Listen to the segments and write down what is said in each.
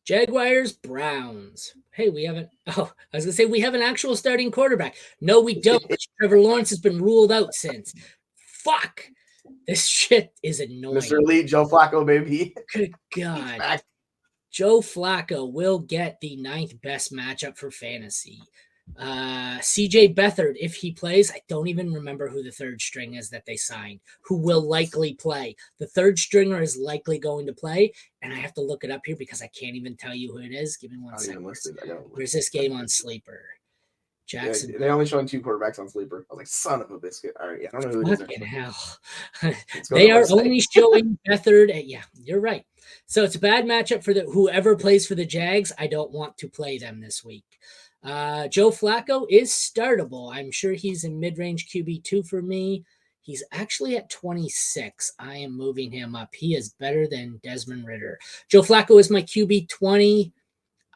Jaguars, Browns. Hey, we haven't. Oh, I was gonna say we have an actual starting quarterback. No, we don't. Trevor Lawrence has been ruled out since. Fuck. This shit is annoying. Mr. Elite, Joe Flacco, baby. Good God. Joe Flacco will get the 9th best matchup for fantasy. CJ Beathard, if he plays, I don't even remember who the third string is that they signed, who will likely play. The third stringer is likely going to play, and I have to look it up here because I can't even tell you who it is. Give me one second. Where's this game on Sleeper? Jackson. Yeah, they only showing 2 quarterbacks on Sleeper. I was like, son of a biscuit. All right, yeah, I don't know who it is. Fucking hell. They are only showing Beathard. Yeah, you're right. So it's a bad matchup for whoever plays for the Jags. I don't want to play them this week. Joe Flacco is startable. I'm sure he's in mid-range QB2 for me. He's actually at 26. I am moving him up. He is better than Desmond Ridder. Joe Flacco is my QB 20.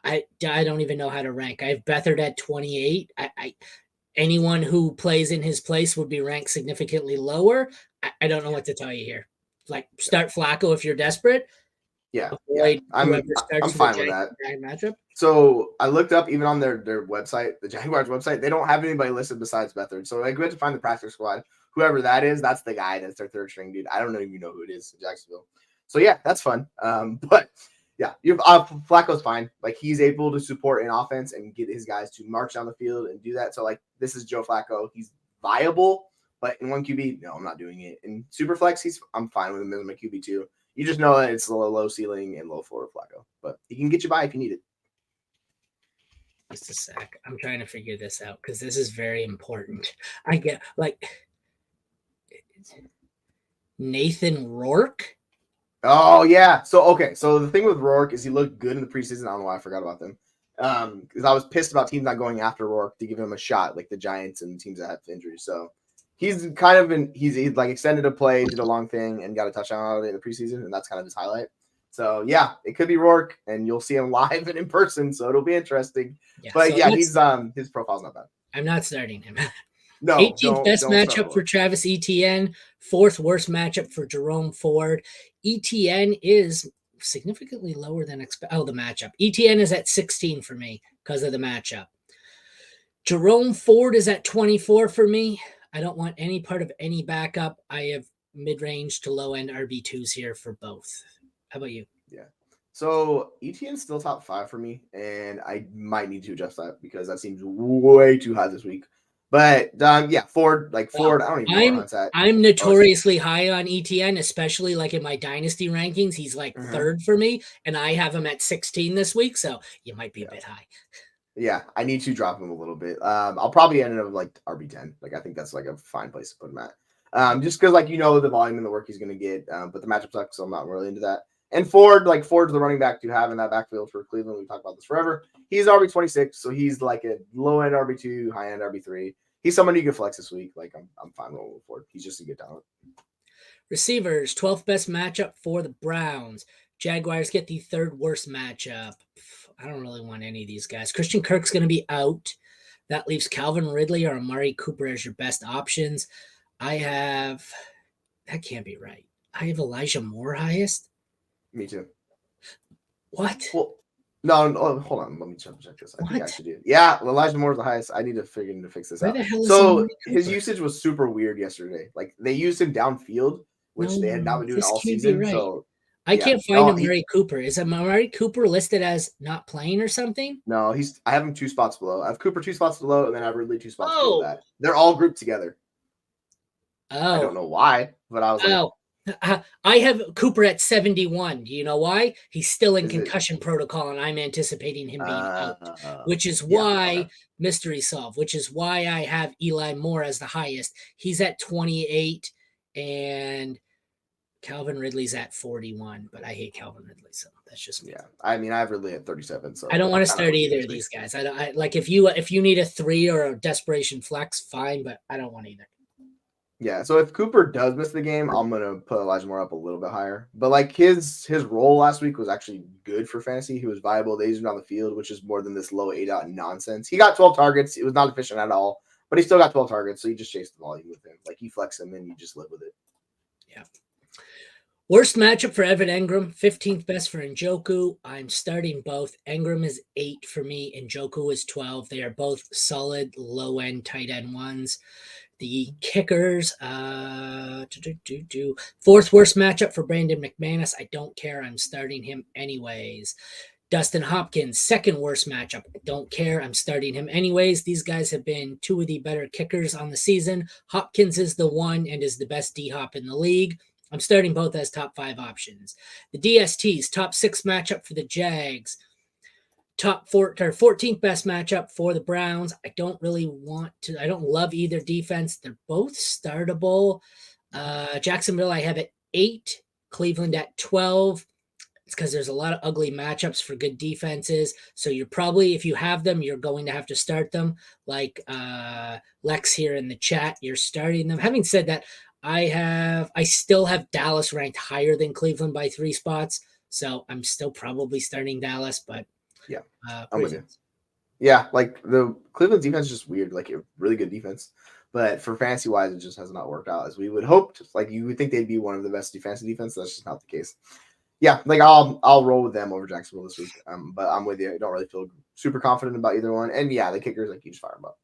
I don't even know how to rank. I have Beathard at 28. Anyone who plays in his place would be ranked significantly lower. I don't know what to tell you here. Like, start Flacco if you're desperate. Yeah. I'm fine with that matchup. So I looked up even on their website, the Jaguars website, they don't have anybody listed besides Beathard. So like, we have to find the practice squad. Whoever that is, that's the guy. That's their third string dude. I don't even know who it is in Jacksonville. So yeah, that's fun. But yeah, Flacco's fine. Like, he's able to support an offense and get his guys to march down the field and do that. So like, this is Joe Flacco. He's viable, but in 1 QB, no, I'm not doing it. In Superflex, I'm fine with him as my QB 2. You just know that it's a low ceiling and low floor Flacco, but he can get you by if you need it. Just a sec. I'm trying to figure this out because this is very important. I get like Nathan Rourke. Oh yeah. So the thing with Rourke is he looked good in the preseason. I don't know why I forgot about them. Because I was pissed about teams not going after Rourke to give him a shot, like the Giants and teams that have injuries. So he's kind of he's like extended a play, did a long thing, and got a touchdown out of it in the preseason, and that's kind of his highlight. So yeah, it could be Rourke, and you'll see him live and in person, so it'll be interesting. Yeah, but so yeah, he's his profile's not bad. I'm not starting him. No, 18th best matchup for Travis Etienne, 4th worst matchup for Jerome Ford. Etienne is significantly lower than the matchup. Etienne is at 16 for me because of the matchup. Jerome Ford is at 24 for me. I don't want any part of any backup. I have mid-range to low-end RB2s here for both. How about you? Yeah. So Etienne's still top 5 for me, and I might need to adjust that because that seems way too high this week. But yeah, Ford, I don't even know where Hunt's at. I'm notoriously high on Etienne, especially like in my dynasty rankings. He's like 3rd for me, and I have him at 16 this week, so you might be a bit high. Yeah, I need to drop him a little bit. I'll probably end up like RB10. Like, I think that's like a fine place to put him at. Just because the volume and the work he's going to get, but the matchup sucks, so I'm not really into that. And Ford's the running back to have in that backfield for Cleveland. We talk about this forever. He's RB26, so he's like a low-end RB2, high-end RB3. He's someone you can flex this week. Like, I'm fine rolling with Ford. He's just a good talent. Receivers, 12th best matchup for the Browns. Jaguars get the 3rd worst matchup. I don't really want any of these guys. Christian Kirk's going to be out. That leaves Calvin Ridley or Amari Cooper as your best options. That can't be right. I have Elijah Moore highest. Me too. What? Well, no, hold on. Let me check this. I think I should do. Yeah, Elijah Moore's the highest. I need to fix this out. So his usage was super weird yesterday. Like, they used him downfield, which they had not been doing all season. Right. So I can't find Amari Cooper. Is Amari Cooper listed as not playing or something? No, I have him 2 spots below. I have Cooper 2 spots below, and then I have Ridley 2 spots below that. They're all grouped together. I don't know why, but I was like, I have Cooper at 71. Do you know why? He's still in concussion protocol, and I'm anticipating him being out, which is why mystery solved, which is why I have Eli Moore as the highest. He's at 28, and Calvin Ridley's at 41, but I hate Calvin Ridley, so that's just me. Yeah, I mean, I have Ridley at 37, so I don't want to start either of these guys. I like if you need a 3 or a desperation flex, fine, but I don't want either. Yeah, so if Cooper does miss the game, I'm gonna put Elijah Moore up a little bit higher. But like his role last week was actually good for fantasy. He was viable. They used him on the field, which is more than this low 8-out nonsense. He got 12 targets. It was not efficient at all, but he still got 12 targets. So you just chase the volume with him. Like, you flex him and you just live with it. Yeah. Worst matchup for Evan Engram, 15th best for Njoku. I'm starting both. Engram is 8 for me. Njoku is 12. They are both solid low end tight end ones. The kickers, fourth worst matchup for Brandon McManus. I don't care. I'm starting him anyways. Dustin Hopkins, second worst matchup. I don't care. I'm starting him anyways. These guys have been two of the better kickers on the season. Hopkins is the one and is the best D-Hop in the league. I'm starting both as top 5 options. The DSTs, top 6 matchup for the Jags. Top 14th best matchup for the Browns. I don't love either defense. They're both startable. Jacksonville, I have at 8. Cleveland at 12. It's because there's a lot of ugly matchups for good defenses. So you're probably, if you have them, you're going to have to start them. Like Lex here in the chat, you're starting them. Having said that, I still have Dallas ranked higher than Cleveland by 3 spots. So I'm still probably starting Dallas, but yeah, I'm with you. Yeah, like the Cleveland defense is just weird. Like a really good defense, but for fantasy wise, it just has not worked out as we would hope. Like you would think they'd be one of the best defensive defense. That's just not the case. Yeah, like I'll roll with them over Jacksonville this week. But I'm with you. I don't really feel super confident about either one. And yeah, the kickers, like you just fire them up.